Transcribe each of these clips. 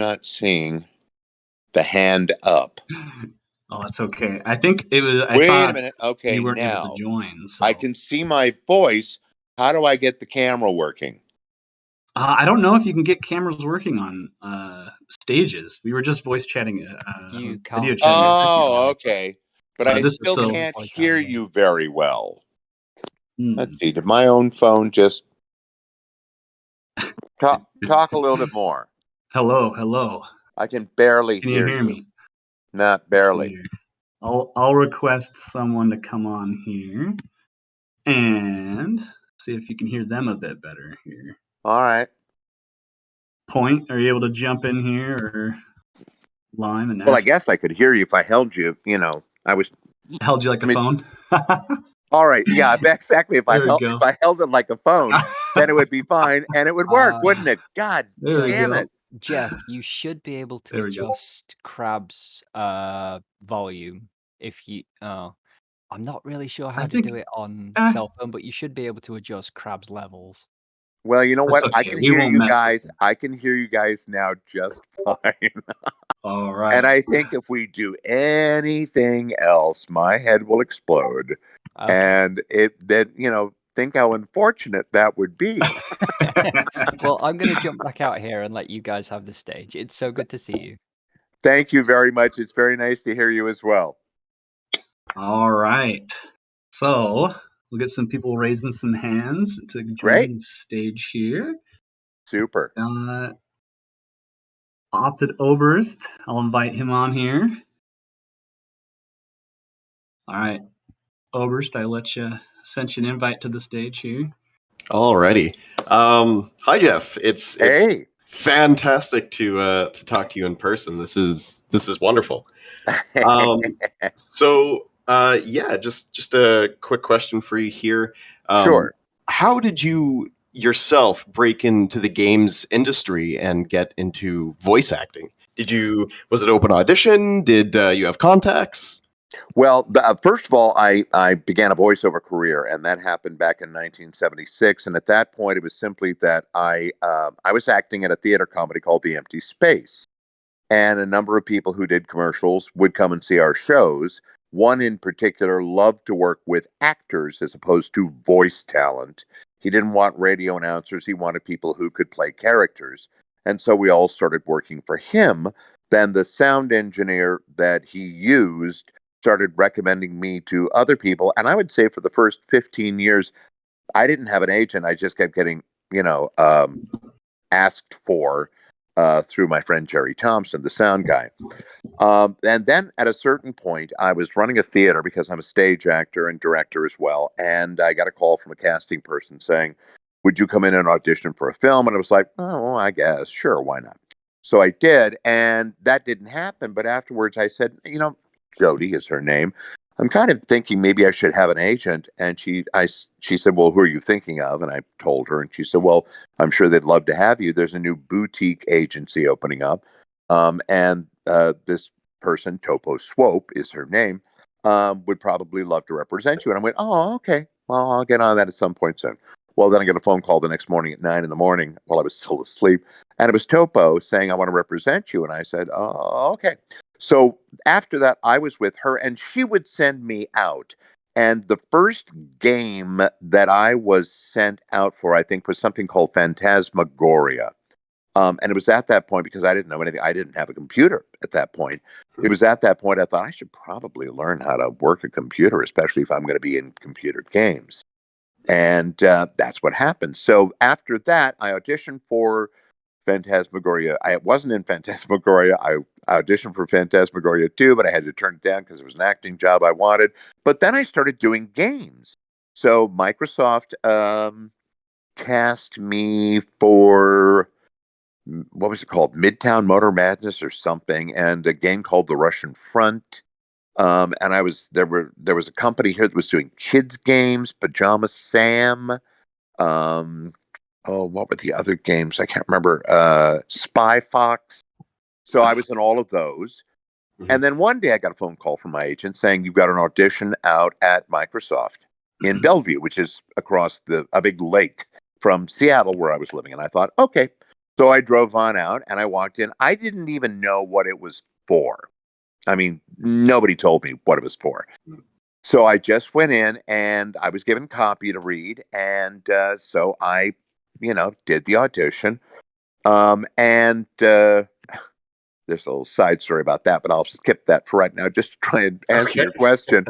not seeing the hand up. Oh, that's okay. I think it was. Wait thought a minute. Okay, you weren't able to now join. So I can see my voice. How do I get the camera working? I don't know if you can get cameras working on stages. We were just voice chatting, You video can't. chatting. Oh, okay. But I This is still so. can't hear you very well. Hmm. Let's see. Did my own phone just talk a little bit more? Hello. I can barely Can you hear hear you. me? Not barely. I'll request someone to come on here and see if you can hear them a bit better here. All right. Point, are you able to jump in here or line and Well, I ask? guess I could hear you if I held you. I was Held you like a phone? all right. Yeah, exactly. If I held it like a phone, then it would be fine and it would work, wouldn't it? God damn it. Jeff, you should be able to adjust Crab's volume if you. I'm not really sure how to do it on cell phone, but you should be able to adjust Crab's levels. Well, you know what? Okay. I can hear you guys. I can hear you guys now just fine. All right. And I think if we do anything else, my head will explode. Okay. And think how unfortunate that would be. Well, I'm going to jump back out here and let you guys have the stage. It's so good to see you. Thank you very much. It's very nice to hear you as well. All right. So we'll get some people raising some hands to join the stage here. Super. Opted Oberst, I'll invite him on here. All right. Oberst, I sent you an invite to the stage here. Alrighty. Hi, Jeff. It's fantastic to talk to you in person. This is wonderful. Just a quick question for you here. Sure. How did you yourself break into the games industry and get into voice acting? Was it open audition? Did you have contacts? Well, first of all, I began a voiceover career, and that happened back in 1976. And at that point, it was simply that I was acting at a theater company called The Empty Space. And a number of people who did commercials would come and see our shows. One in particular loved to work with actors as opposed to voice talent. He didn't want radio announcers. He wanted people who could play characters. And so we all started working for him. Then the sound engineer that he used started recommending me to other people. And I would say for the first 15 years, I didn't have an agent. I just kept getting, asked for through my friend Jerry Thompson, the sound guy. And then at a certain point, I was running a theater because I'm a stage actor and director as well. And I got a call from a casting person saying, would you come in and audition for a film? And I was like, oh, I guess. Sure, why not? So I did. And that didn't happen. But afterwards, I said, Jody is her name. I'm kind of thinking maybe I should have an agent. And she said, well, who are you thinking of? And I told her, and she said, well, I'm sure they'd love to have you. There's a new boutique agency opening up. And this person, Topo Swope is her name, would probably love to represent you. And I went, oh, okay. Well, I'll get on that at some point soon. Well, then I got a phone call the next morning at 9 a.m. while I was still asleep. And it was Topo saying, I want to represent you. And I said, oh, okay. So after that, I was with her and she would send me out. And the first game that I was sent out for, I think, was something called Phantasmagoria. And it was at that point, because I didn't know anything. I didn't have a computer at that point. It was at that point I thought I should probably learn how to work a computer, especially if I'm going to be in computer games. And that's what happened. So after that, I auditioned for Phantasmagoria. I wasn't in Phantasmagoria. I auditioned for Phantasmagoria 2, but I had to turn it down because it was an acting job I wanted. But then I started doing games. So Microsoft cast me for, what was it called? Midtown Motor Madness or something, and a game called The Russian Front. And there was a company here that was doing kids games, Pajama Sam. What were the other games? I can't remember. Spy Fox. So I was in all of those. Mm-hmm. And then one day I got a phone call from my agent saying, you've got an audition out at Microsoft in Bellevue, which is across a big lake from Seattle where I was living. And I thought, okay. So I drove on out and I walked in. I didn't even know what it was for. I mean, nobody told me what it was for. So I just went in and I was given copy to read. And so I, did the audition. And there's a little side story about that, but I'll skip that for right now just to try and answer your question.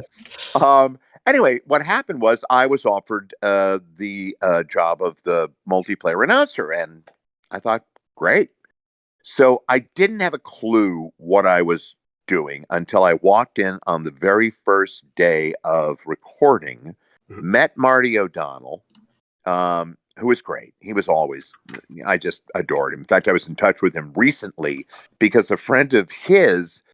Anyway, what happened was I was offered the job of the multiplayer announcer, and I thought, great. So I didn't have a clue what I was doing until I walked in on the very first day of recording, met Marty O'Donnell, who was great. He was always, I just adored him. In fact, I was in touch with him recently because a friend of his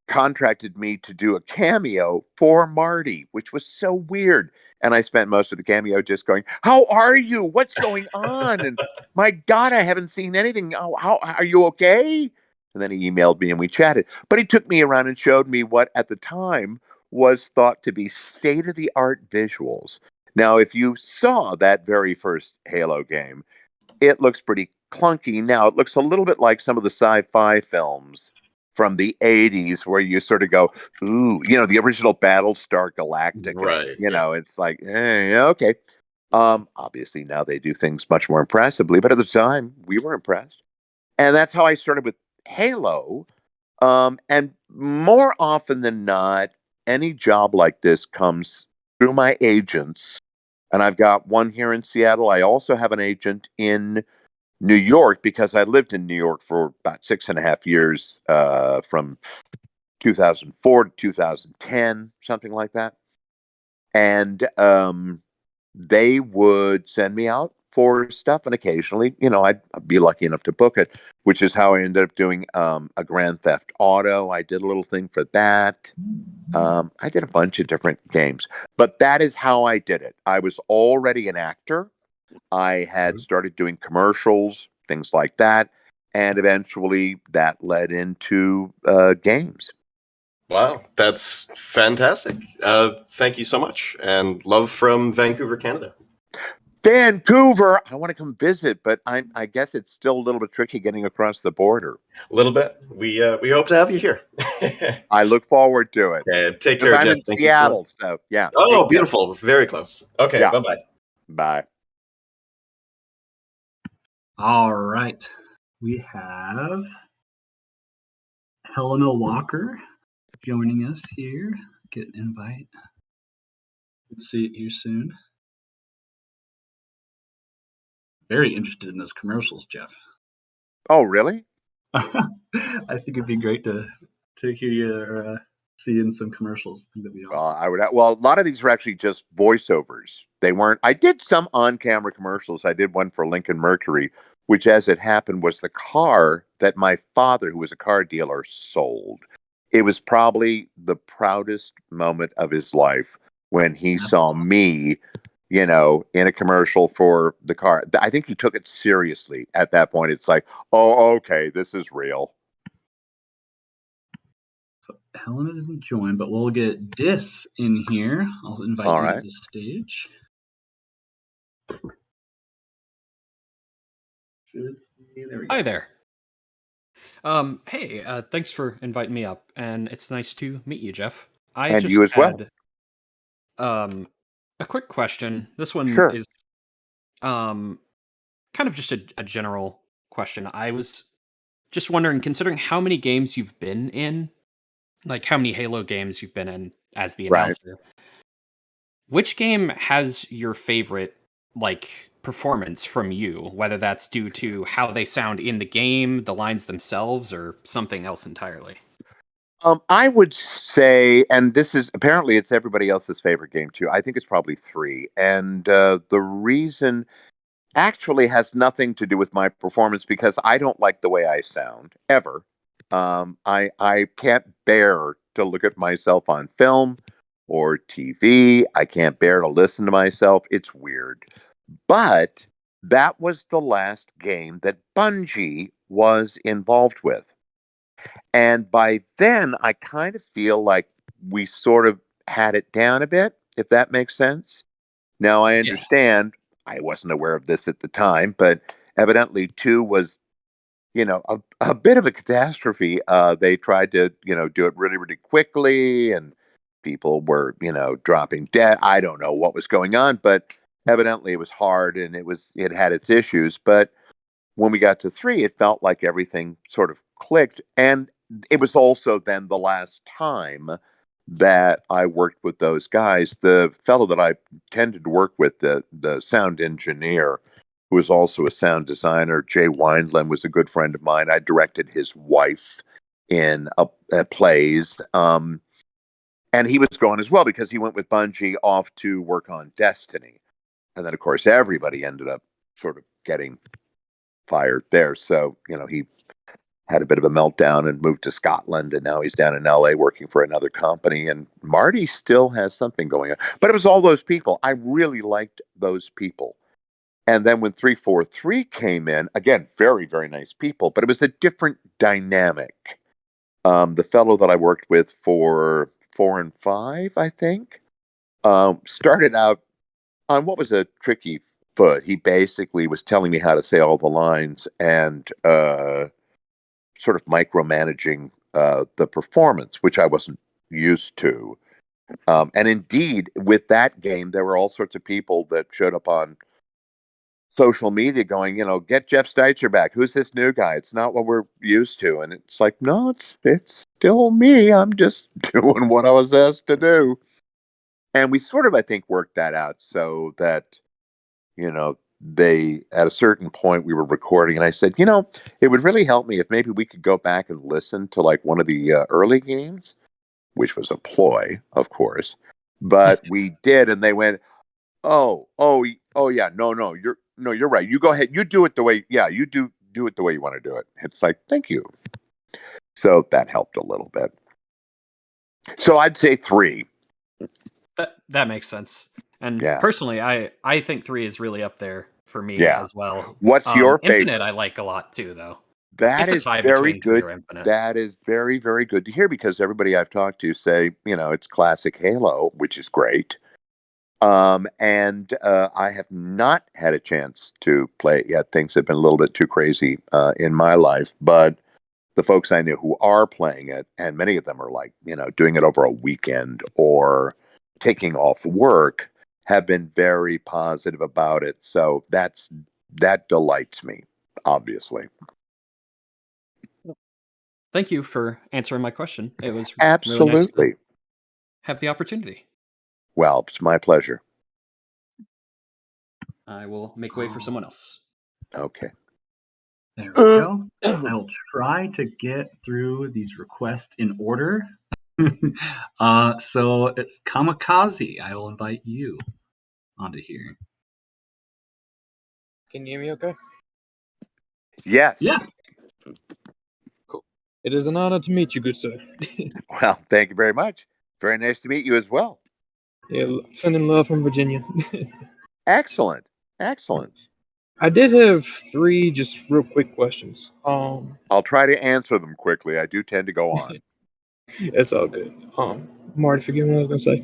contracted me to do a cameo for Marty, which was so weird. And I spent most of the cameo just going, "How are you? What's going on? And my God, I haven't seen anything. How are you okay?" And then he emailed me and we chatted. But he took me around and showed me what at the time was thought to be state-of-the-art visuals. Now, if you saw that very first Halo game, it looks pretty clunky. Now, it looks a little bit like some of the sci-fi films from the 80s where you sort of go, ooh, the original Battlestar Galactica. Right. It's like, okay. Obviously, now they do things much more impressively, but at the time, we were impressed. And that's how I started with Halo. And more often than not, any job like this comes through my agents. And I've got one here in Seattle. I also have an agent in New York because I lived in New York for about 6.5 years, from 2004 to 2010, something like that. And they would send me out for stuff, and occasionally, I'd be lucky enough to book it, which is how I ended up doing a Grand Theft Auto. I did a little thing for that. I did a bunch of different games, but that is how I did it. I was already an actor. I had started doing commercials, things like that, and eventually that led into games. Wow, that's fantastic. Thank you so much, and love from Vancouver, Canada. Vancouver, I want to come visit, but I guess it's still a little bit tricky getting across the border. A little bit. We hope to have you here. I look forward to it. Take care, I'm Jeff. in Thank Seattle, so yeah. Oh, beautiful. Very close. Okay, Yeah. bye-bye. Bye. All right. We have Helena Walker joining us here. Get an invite. Let's see it here soon. Very interested in those commercials, Jeff. Oh, really? I think it'd be great to hear you see in some commercials. I think that'd be awesome. Well, a lot of these were actually just voiceovers. They weren't. I did some on-camera commercials. I did one for Lincoln Mercury, which, as it happened, was the car that my father, who was a car dealer, sold. It was probably the proudest moment of his life when he saw me, in a commercial for the car. I think he took it seriously at that point. It's like, oh, okay, this is real. So Helena doesn't join, but we'll get Dis in here. I'll invite you to the stage. Hi there. Hey, thanks for inviting me up, and it's nice to meet you, Jeff. And you as well. A quick question. This one is kind of just a general question. I was just wondering, considering how many games you've been in, like how many Halo games you've been in as the announcer, which game has your favorite performance from you, whether that's due to how they sound in the game, the lines themselves, or something else entirely? I would say, and this is apparently it's everybody else's favorite game too. I think it's probably 3. And the reason actually has nothing to do with my performance because I don't like the way I sound ever. I can't bear to look at myself on film or TV. I can't bear to listen to myself. It's weird. But that was the last game that Bungie was involved with. And by then, I kind of feel like we sort of had it down a bit, if that makes sense. Now, I understand I wasn't aware of this at the time, but evidently 2 was, a bit of a catastrophe. They tried to, do it really, really quickly, and people were, dropping dead. I don't know what was going on, but evidently it was hard and it had its issues. But when we got to 3, it felt like everything sort of clicked. And it was also then the last time that I worked with those guys. The fellow that I tended to work with, the sound engineer, who was also a sound designer, Jay Wineland, was a good friend of mine. I directed his wife in plays. And he was gone as well because he went with Bungie off to work on Destiny. And then, of course, everybody ended up sort of getting fired there. So, he had a bit of a meltdown and moved to Scotland, and now he's down in LA working for another company. And Marty still has something going on. But it was all those people. I really liked those people. And then when 343 came in, again, very, very nice people, but it was a different dynamic. The fellow that I worked with for 4 and 5, I think, started out on what was a tricky foot. He basically was telling me how to say all the lines and sort of micromanaging the performance, which I wasn't used to. And indeed, with that game, there were all sorts of people that showed up on social media going, get Jeff Steitzer back. Who's this new guy? It's not what we're used to. And it's like, no, it's still me. I'm just doing what I was asked to do. And we sort of, I think, worked that out so that, they, at a certain point, we were recording, and I said, it would really help me if maybe we could go back and listen to like one of the early games, which was a ploy, of course. But we did, and they went, oh yeah, no, you're right. You go ahead, you do it the way, you do it the way you want to do it. It's like, thank you. So that helped a little bit. So I'd say 3. That makes sense. And yeah. Personally, I think 3 is really up there for me as well. What's your favorite? Infinite I like a lot too, though. That is very good. That is very, very good to hear, because everybody I've talked to say, it's classic Halo, which is great. And I have not had a chance to play it yet. Things have been a little bit too crazy in my life, but the folks I knew who are playing it, and many of them are like, doing it over a weekend or taking off work, have been very positive about it. So that delights me, obviously. Thank you for answering my question. It was absolutely really nice to have the opportunity. Well, it's my pleasure. I will make way for someone else. Okay. There we go. I will try to get through these requests in order. So it's Kamikaze. I will invite you onto here. Can you hear me okay? Yes. Yeah. Cool. It is an honor to meet you, good sir. Well, thank you very much. Very nice to meet you as well. Yeah, sending love from Virginia. Excellent. I did have 3 just real quick questions. I'll try to answer them quickly. I do tend to go on. It's all good. Marty, forgive me what I was gonna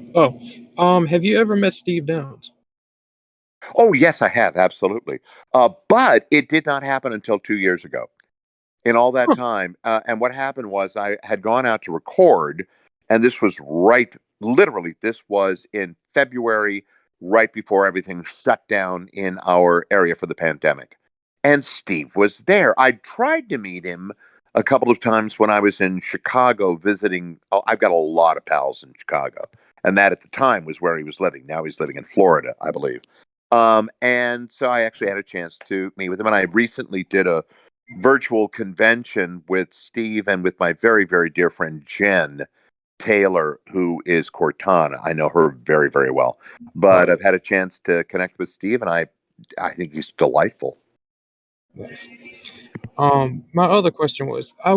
say. Have you ever met Steve Downs? Oh, yes, I have. Absolutely. But it did not happen until 2 years ago. In all that time. And what happened was I had gone out to record, and this was this was in February, right before everything shut down in our area for the pandemic. And Steve was there. I tried to meet him a couple of times when I was in Chicago visiting. I've got a lot of pals in Chicago. And that at the time was where he was living. Now he's living in Florida, I believe. And so I actually had a chance to meet with him. And I recently did a virtual convention with Steve and with my very, very dear friend Jen Taylor, who is Cortana. I know her very, very well. But I've had a chance to connect with Steve, and I think he's delightful. Nice. My other question was, I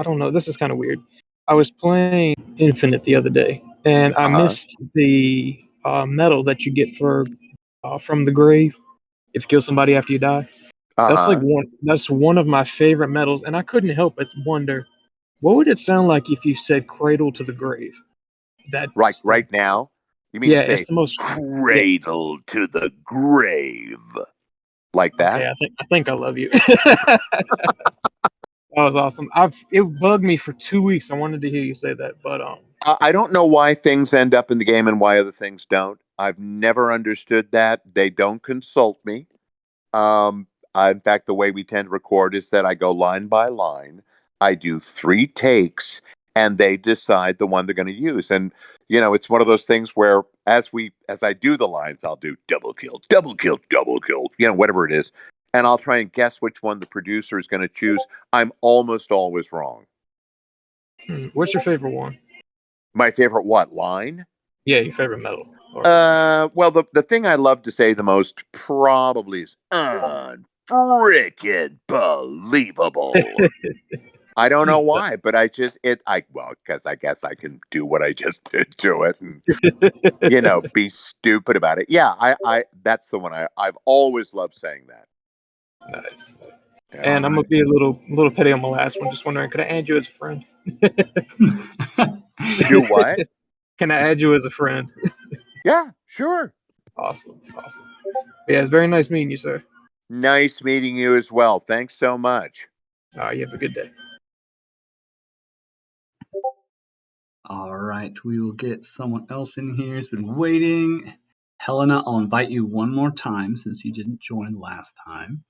don't know, this is kind of weird. I was playing Infinite the other day, and I missed the medal that you get for from the grave if you kill somebody after you die. That's one of my favorite medals, and I couldn't help but wonder, what would it sound like if you said "Cradle to the grave"? Right now. You mean say it's the most cradle to the grave, like that? Okay, I think I love you. That was awesome. It bugged me for 2 weeks. I wanted to hear you say that, but I don't know why things end up in the game and why other things don't. I've never understood that. They don't consult me. In fact, the way we tend to record is that I go line by line. I do 3 takes, and they decide the one they're going to use. And it's one of those things where as I do the lines, I'll do double kill, double kill, double kill, whatever it is, and I'll try and guess which one the producer is going to choose. I'm almost always wrong. What's your favorite one? My favorite what line? Yeah, your favorite metal. Well, the thing I love to say the most probably is unfreaking believable. I don't know why, but because I guess I can do what I just did to it and, be stupid about it. Yeah, I that's the one I've always loved saying that. Nice. Yeah. And I'm gonna be a little petty on my last one. Just wondering, could I add you as a friend? Do what? Can I add you as a friend? Yeah, sure. Awesome. Yeah, it's very nice meeting you, sir. Nice meeting you as well. Thanks so much. You have a good day. All right, we will get someone else in here. It's been waiting. Helena, I'll invite you one more time since you didn't join last time.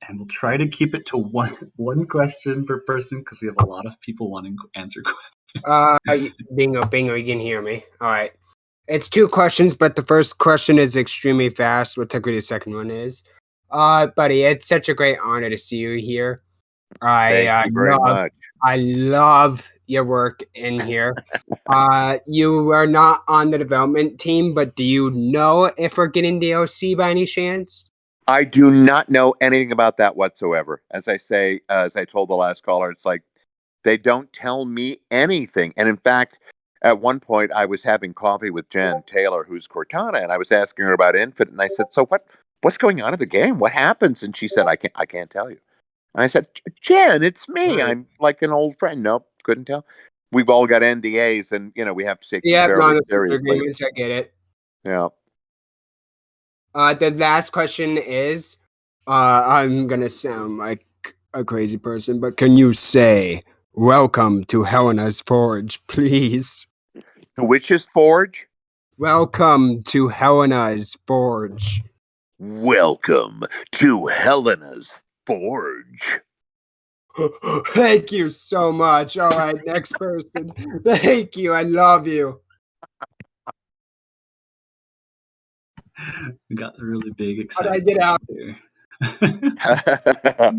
And we'll try to keep it to one question per person because we have a lot of people wanting to answer questions. Bingo, you can hear me. All right. It's 2 questions, but the first question is extremely fast. What technically the second one is. Buddy, it's such a great honor to see you here. Thank you very much. I love your work in here. You are not on the development team, but do you know if we're getting DLC by any chance? I do not know anything about that whatsoever. As I told the last caller, it's like they don't tell me anything. And in fact, at one point, I was having coffee with Jen Taylor, who's Cortana, and I was asking her about Infinite, and I said, "So what's going on in the game? What happens?" And she said, "I can't tell you." And I said, "Jen, it's me. Right. I'm like an old friend." Nope, couldn't tell. We've all got NDAs, and we have to take them very seriously. Agreements, I get it. Yeah. The last question is, I'm gonna sound like a crazy person, but can you say welcome to Helena's Forge, please? Which is Forge? Welcome to Helena's Forge. Welcome to Helena's Forge. Thank you so much. All right, next person. Thank you. I love you. We got really big excitement. How do I get out?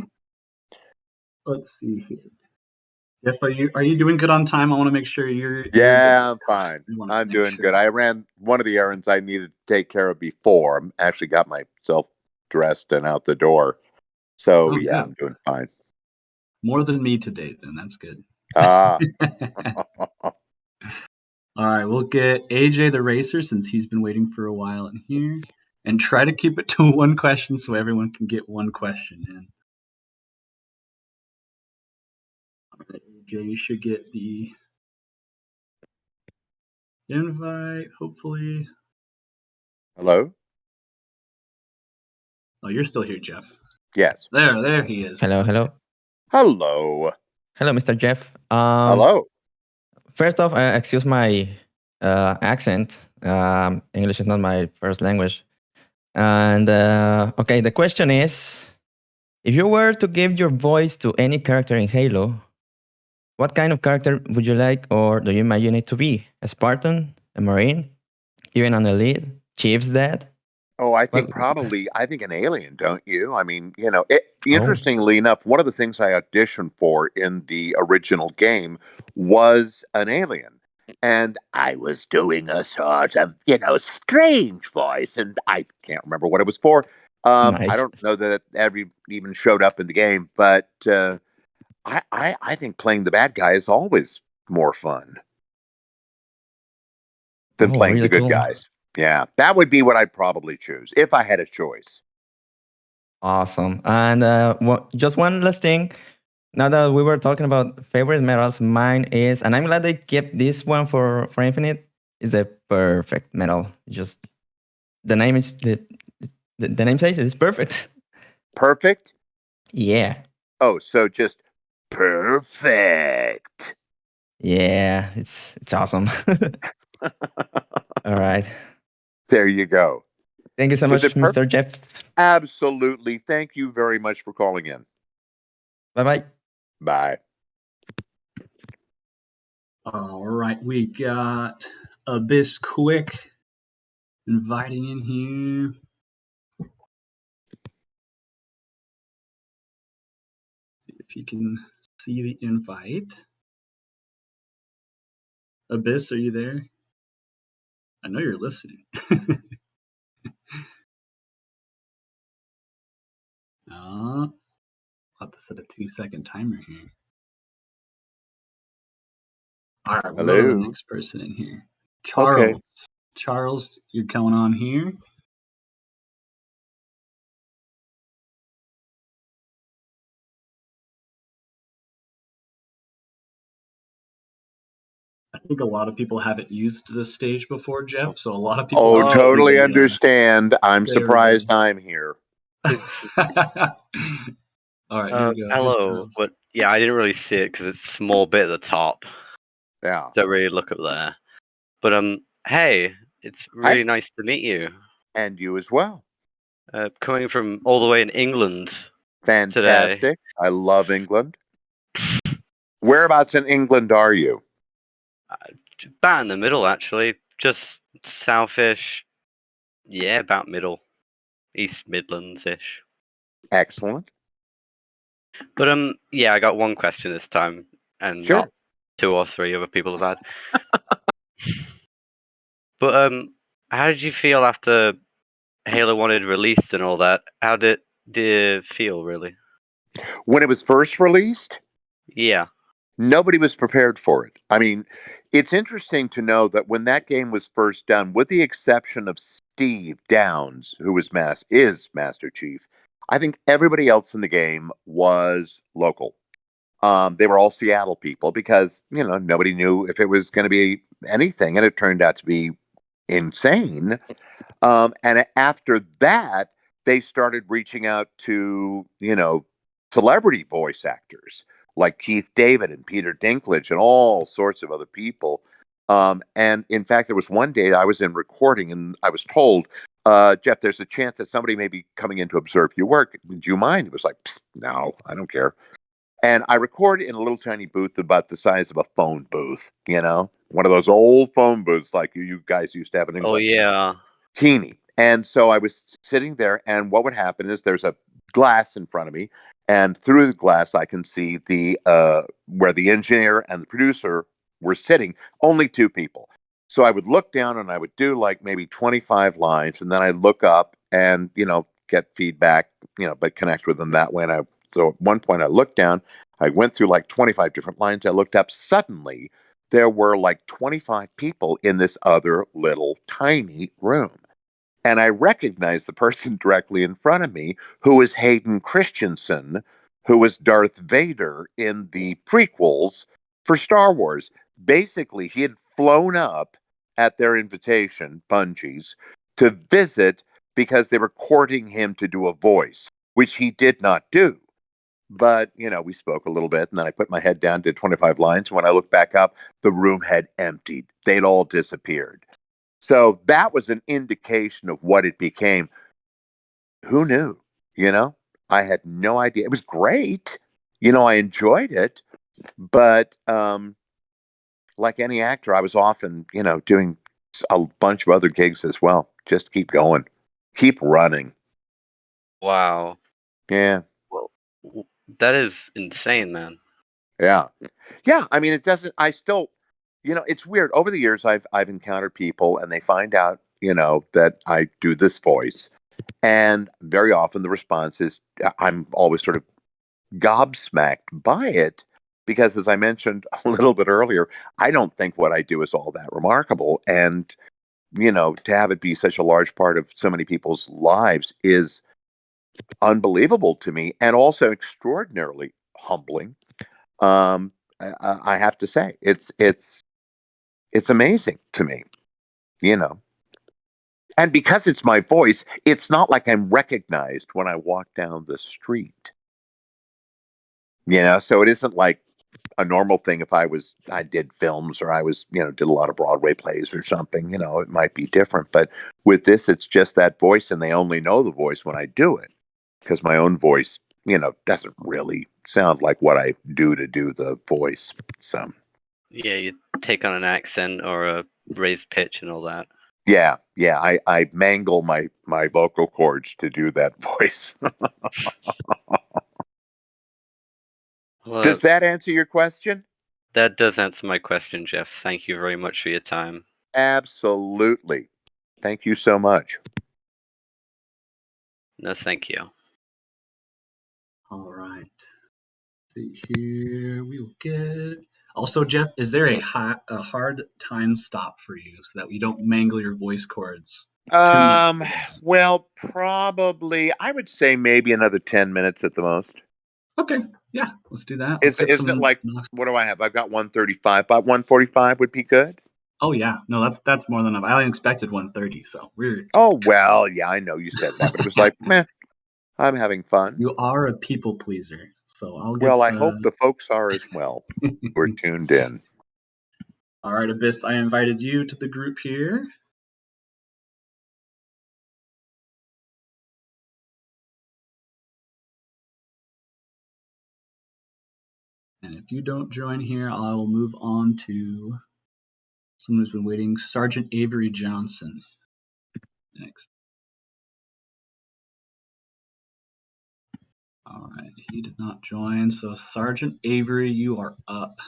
Let's see here. Jeff, are you doing good on time? I want to make sure you're Yeah, I'm fine. I'm doing good. I ran one of the errands I needed to take care of before. I actually got myself dressed and out the door. So good. I'm doing fine. More than me to date, then. That's good. Ah. All right, we'll get AJ the Racer since he's been waiting for a while in here, and try to keep it to one question so everyone can get one question in. All right, AJ, you should get the invite, hopefully. Hello? Oh, you're still here, Jeff. Yes. There he is. Hello. Hello, Mr. Jeff. Hello. First off, excuse my accent. English is not my first language. And okay, the question is, if you were to give your voice to any character in Halo, what kind of character would you like, or do you imagine it to be? A Spartan, a Marine, even an elite, Chief's dad? Oh, I think an alien, don't you? I mean, interestingly enough, one of the things I auditioned for in the original game was an alien. And I was doing a sort of, strange voice, and I can't remember what it was for. Nice. I don't know that it ever even showed up in the game, but I think playing the bad guy is always more fun than playing the good guys. Yeah, that would be what I'd probably choose if I had a choice. Awesome. And just one last thing. Now that we were talking about favorite metals, mine is, and I'm glad they kept this one for Infinite, It's a perfect medal. Just the name is the name says it's perfect. Perfect? Yeah. Oh, so just perfect. Yeah, it's awesome. All right. There you go. Thank you so much, Mr. Jeff. Absolutely. Thank you very much for calling in. Bye-bye. Bye. All right, we got Abyss Quick inviting in here. If you can see the invite. Abyss, are you there? I know you're listening. I'll have to set a 2-second timer here. All right, we'll go to the next person in here. Charles. Okay. Charles, you're coming on here. I think a lot of people haven't used this stage before, Jeff, so a lot of people... Oh, totally understand. I'm surprised I'm here. It's... All right, here we go. Hello, but yeah, I didn't really see it because it's a small bit at the top. Yeah. Don't really look up there. But hey, it's really nice to meet you. And you as well. Coming from all the way in England. Fantastic. Today. I love England. Whereabouts in England are you? About in the middle, actually. Just southish. Yeah, about middle. East Midlands-ish. Excellent. But yeah, I got one question this time, and not 2 or 3 other people have had. But how did you feel after Halo 1 had released and all that? How did it feel, really? When it was first released? Yeah. Nobody was prepared for it. I mean, it's interesting to know that when that game was first done, with the exception of Steve Downes, who is Master Chief, I think everybody else in the game was local. They were all Seattle people because, nobody knew if it was going to be anything, and it turned out to be insane. And after that, they started reaching out to, celebrity voice actors like Keith David and Peter Dinklage and all sorts of other people. And in fact, there was one day I was in recording and I was told, Jeff, there's a chance that somebody may be coming in to observe your work. Do you mind? It was like, no, I don't care. And I record in a little tiny booth about the size of a phone booth, one of those old phone booths like you guys used to have in England. Oh, yeah. Teeny. And so I was sitting there, and what would happen is there's a glass in front of me, and through the glass I can see the where the engineer and the producer were sitting, only 2 people. So I would look down and I would do like maybe 25 lines, and then I look up and, get feedback, but connect with them that way. And so at one point I looked down, I went through like 25 different lines. I looked up, suddenly there were like 25 people in this other little tiny room. And I recognized the person directly in front of me, who was Hayden Christensen, who was Darth Vader in the prequels for Star Wars. Basically, he had flown up at their invitation, Bungie's, to visit because they were courting him to do a voice, which he did not do. But, we spoke a little bit, and then I put my head down, did 25 lines. When I looked back up, the room had emptied. They'd all disappeared. So that was an indication of what it became. Who knew? I had no idea. It was great. I enjoyed it. But like any actor, I was often, doing a bunch of other gigs as well. Just keep going. Keep running. Wow. Yeah. Well, that is insane, man. Yeah. Yeah. I mean, I still, it's weird. Over the years, I've encountered people and they find out, that I do this voice. And very often the response is, I'm always sort of gobsmacked by it because, as I mentioned a little bit earlier, I don't think what I do is all that remarkable. And, to have it be such a large part of so many people's lives is unbelievable to me, and also extraordinarily humbling. I have to say, it's amazing to me. you know. And because it's my voice, it's not like I'm recognized when I walk down the street. So it isn't like a normal thing if I did films or I was, did a lot of Broadway plays or something, it might be different. But with this, it's just that voice, and they only know the voice when I do it, because my own voice, doesn't really sound like what I do to do the voice. So yeah, you take on an accent or a raised pitch and all that. Yeah. I mangle my vocal cords to do that voice. Well, Does that answer your question? That does answer my question, Jeff. Thank you very much for your time. Absolutely. Thank you so much. No, thank you. All right. See here, we will get. Also, Jeff, is there a hard time stop for you so that you don't mangle your voice cords too much? Well, probably I would say maybe another 10 minutes at the most. Okay, yeah, let's do that. Isn't it like, what do I have? I've got 135. About 145 would be good. Oh yeah, no, that's more than enough. I only expected 130, so we're. Oh well, yeah, I know you said that, but it was like, meh, I'm having fun. You are a people pleaser, so I'll get. Well, I hope the folks are as well. We're tuned in. All right, Abyss, I invited you to the group here. And if you don't join here, I will move on to someone who's been waiting, Sergeant Avery Johnson. Next. All right, he did not join, so Sergeant Avery, you are up.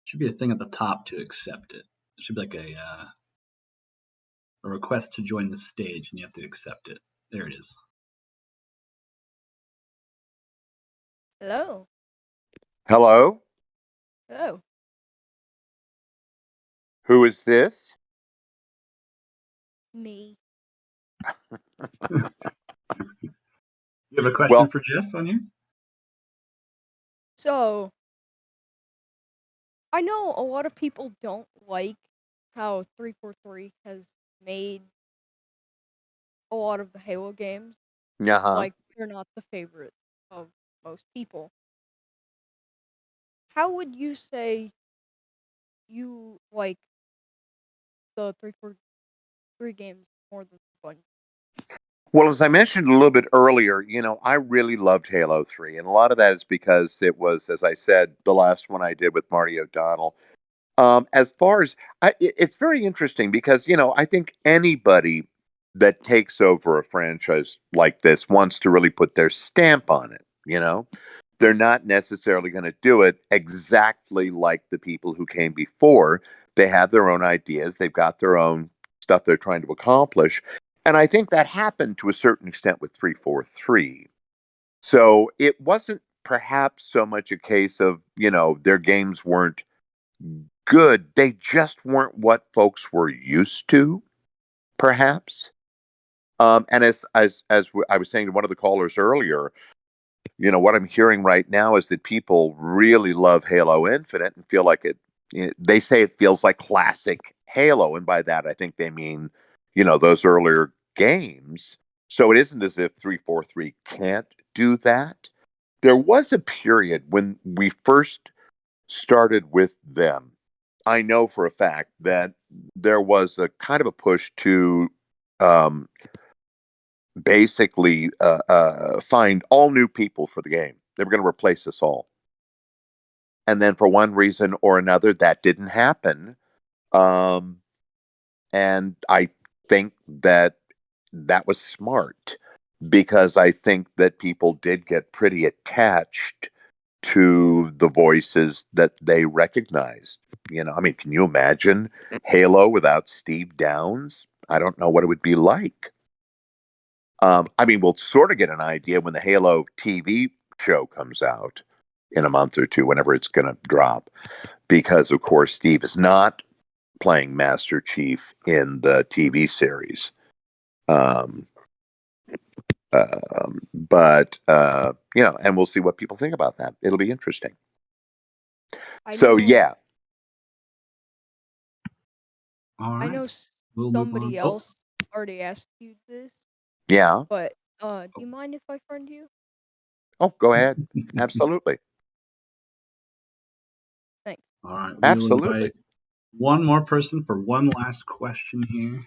Should be a thing at the top to accept it. It should be like a request to join the stage, and you have to accept it. There it is. Hello. Hello? Hello. Who is this? Me. You have a question for Jeff on here? So, I know a lot of people don't like how 343 has made a lot of the Halo games. Like, they're not the favorite of most people. How would you say you like the 343 games more than Bungie? Well, as I mentioned a little bit earlier, I really loved Halo 3. And a lot of that is because it was, as I said, the last one I did with Marty O'Donnell. As far as, it's very interesting because, I think anybody that takes over a franchise like this wants to really put their stamp on it, They're not necessarily going to do it exactly like the people who came before. They have their own ideas. They've got their own stuff they're trying to accomplish. And I think that happened to a certain extent with 343. So it wasn't perhaps so much a case of, their games weren't good. They just weren't what folks were used to, perhaps. And as I was saying to one of the callers earlier, what I'm hearing right now is that people really love Halo Infinite and feel like they say it feels like classic Halo. And by that, I think they mean, those earlier games. So it isn't as if 343 can't do that. There was a period when we first started with them. I know for a fact that there was a kind of a push to basically find all new people for the game. They were going to replace us all. And then for one reason or another, that didn't happen. And I think that was smart, because I think that people did get pretty attached to the voices that they recognized. Can you imagine Halo without Steve Downes? I don't know what it would be like. We'll sort of get an idea when the Halo TV show comes out in a month or two, whenever it's going to drop, because of course Steve is not playing Master Chief in the TV series. But and we'll see what people think about that. It'll be interesting. So yeah. All right. I know somebody else already asked you this. Yeah. But do you mind if I friend you? Oh, go ahead. Absolutely. Thanks. All right. Absolutely. We'll invite one more person for one last question here.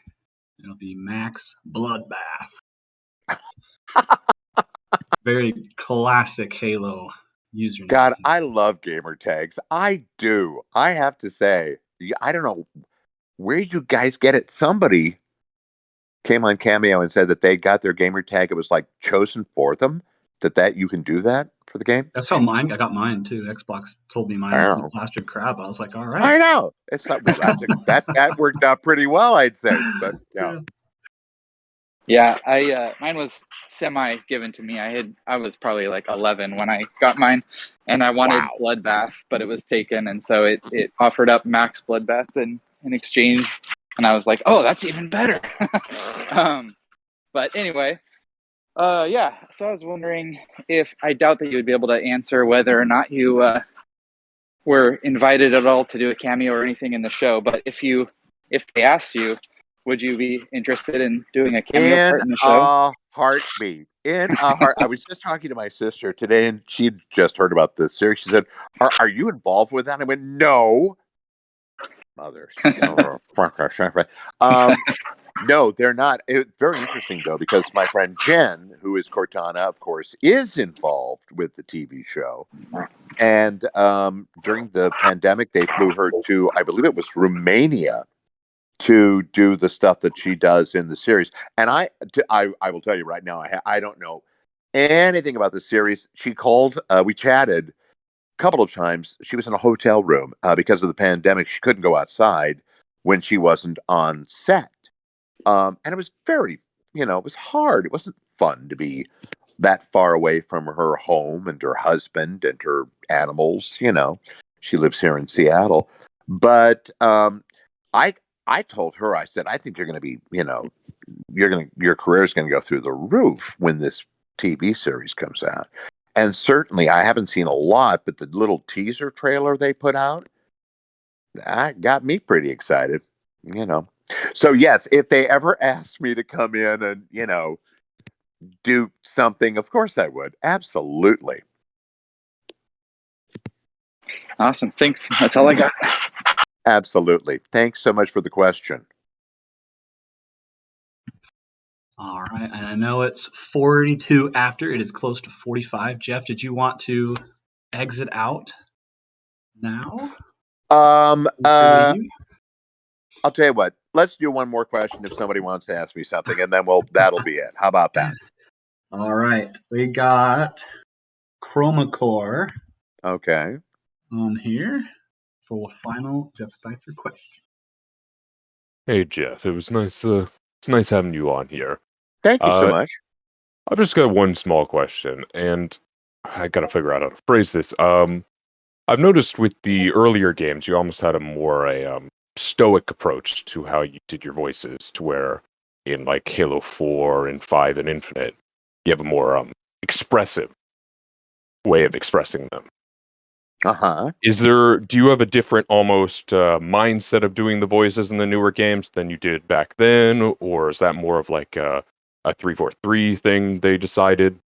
It'll be Max Bloodbath. Very classic Halo username. God, I love gamer tags. I do. I have to say, I don't know where you guys get it. Somebody came on Cameo and said that they got their gamer tag. It was like chosen for them. That you can do that for the game. That's how I got mine too. Xbox told me mine was plastered crab. I was like, all right. I know. It's like, well, that worked out pretty well, I'd say. But yeah. Yeah, mine was semi given to me. I was probably like 11 when I got mine, and I wanted Bloodbath, but it was taken, and so it offered up Max Bloodbath in exchange, and I was like, oh, that's even better. But anyway, yeah. So I was wondering if I doubt that you would be able to answer whether or not you were invited at all to do a cameo or anything in the show, but if they asked you, would you be interested in doing a cameo part in the show? A heartbeat. In a heart. I was just talking to my sister today, and she'd just heard about this series. She said, "Are you involved with that?" I went, "No." Mother. No, they're not. It's very interesting though, because my friend Jen, who is Cortana, of course, is involved with the TV show. And during the pandemic, they flew her to, I believe it was Romania, to do the stuff that she does in the series. And I will tell you right now, I don't know anything about the series. She called, we chatted a couple of times. She was in a hotel room because of the pandemic. She couldn't go outside when she wasn't on set. And it was very, it was hard. It wasn't fun to be that far away from her home and her husband and her animals. She lives here in Seattle. But I told her, I said, I think you're going to be, your career is going to go through the roof when this TV series comes out. And certainly, I haven't seen a lot, but the little teaser trailer they put out, that got me pretty excited, So yes, if they ever asked me to come in and, do something, of course I would. Absolutely. Awesome. Thanks. That's all I got. Absolutely. Thanks so much for the question. All right. And I know it's 42 after. It is close to 45. Jeff, did you want to exit out now? I'll tell you what. Let's do one more question if somebody wants to ask me something, and then that'll be it. How about that? All right. We got Chromacore. Okay. On here for a final Jeff Steitzer question. Hey Jeff, it was nice. It's nice having you on here. Thank you so much. I've just got one small question, and I gotta figure out how to phrase this. I've noticed with the earlier games, you almost had a more stoic approach to how you did your voices, to where in like Halo 4 and 5 and Infinite, you have a more expressive way of expressing them. Uh-huh. Do you have a different almost mindset of doing the voices in the newer games than you did back then? Or is that more of like a 343 thing they decided?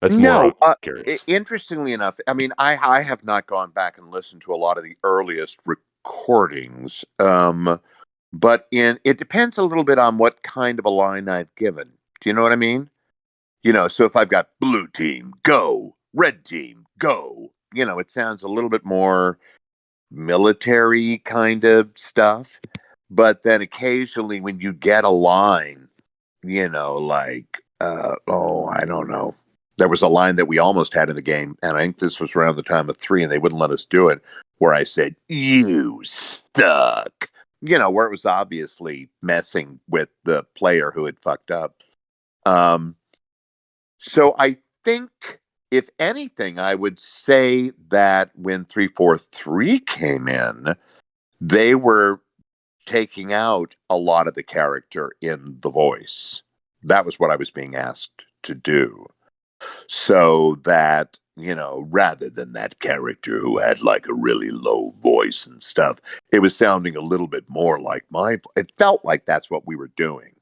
That's no, more curious. Interestingly enough, I mean, I have not gone back and listened to a lot of the earliest recordings. But it depends a little bit on what kind of a line I've given. Do you know what I mean? So if I've got blue team, go, red team, go, it sounds a little bit more military kind of stuff. But then occasionally when you get a line, like, I don't know. There was a line that we almost had in the game, and I think this was around the time of 3, and they wouldn't let us do it, where I said, "You suck," where it was obviously messing with the player who had fucked up. So I think, if anything, I would say that when 343 came in, they were taking out a lot of the character in the voice. That was what I was being asked to do. So that rather than that character who had like a really low voice and stuff. It was sounding a little bit more like it felt like that's what we were doing.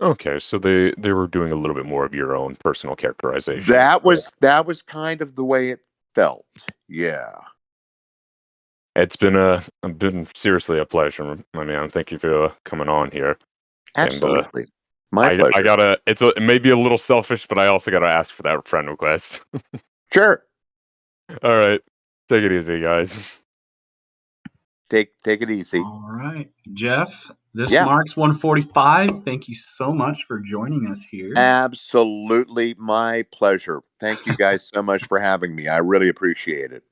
Okay, so they were doing a little bit more of your own personal characterization. That was kind of the way it felt. Yeah. It's been seriously a pleasure, my man. Thank you for coming on here. Absolutely. And, my pleasure. It may be a little selfish, but I also gotta ask for that friend request. Sure. All right. Take it easy, guys. Take it easy. All right. Jeff, this Yeah. marks 145. Thank you so much for joining us here. Absolutely my pleasure. Thank you guys so much for having me. I really appreciate it.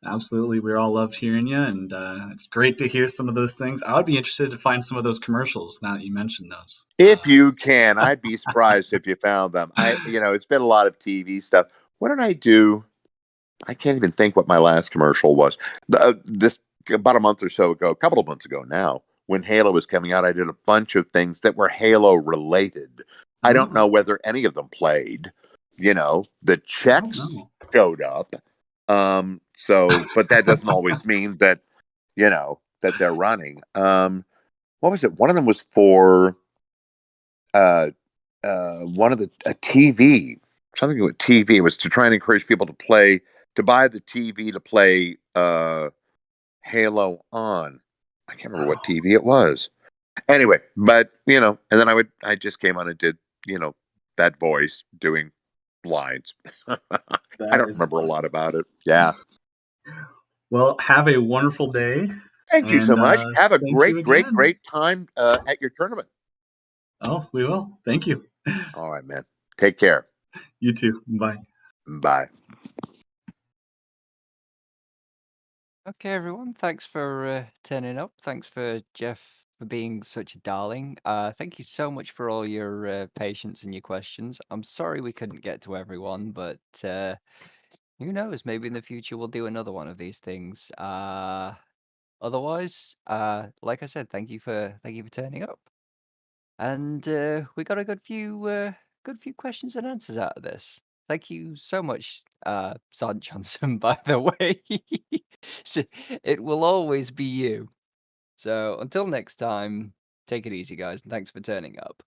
Absolutely. We all loved hearing you, and it's great to hear some of those things. I would be interested to find some of those commercials now that you mentioned those. If you can, I'd be surprised if you found them. It's been a lot of TV stuff. What did I do? I can't even think what my last commercial was. This about a month or so ago, a couple of months ago now, when Halo was coming out, I did a bunch of things that were Halo related. I don't know whether any of them played. The checks showed up. But that doesn't always mean that, that they're running. What was it? One of them was for one of a TV, something with TV. It was to try and encourage people to buy the TV to play Halo on. I can't remember what TV it was. Anyway, but and then I just came on and did that voice doing lines. I don't remember a lot about it. Yeah. Well, have a wonderful day. Thank you so much. Have a great time at your tournament. Oh, we will. Thank you. All right, man. Take care. You too. Bye. Bye. Okay, everyone. Thanks for turning up. Thanks for Jeff for being such a darling. Thank you so much for all your patience and your questions. I'm sorry we couldn't get to everyone, but who knows? Maybe in the future we'll do another one of these things. Otherwise, like I said, thank you for turning up. And we got a good few questions and answers out of this. Thank you so much, Sergeant Johnson, by the way. So, it will always be you. So until next time, take it easy, guys, and thanks for turning up.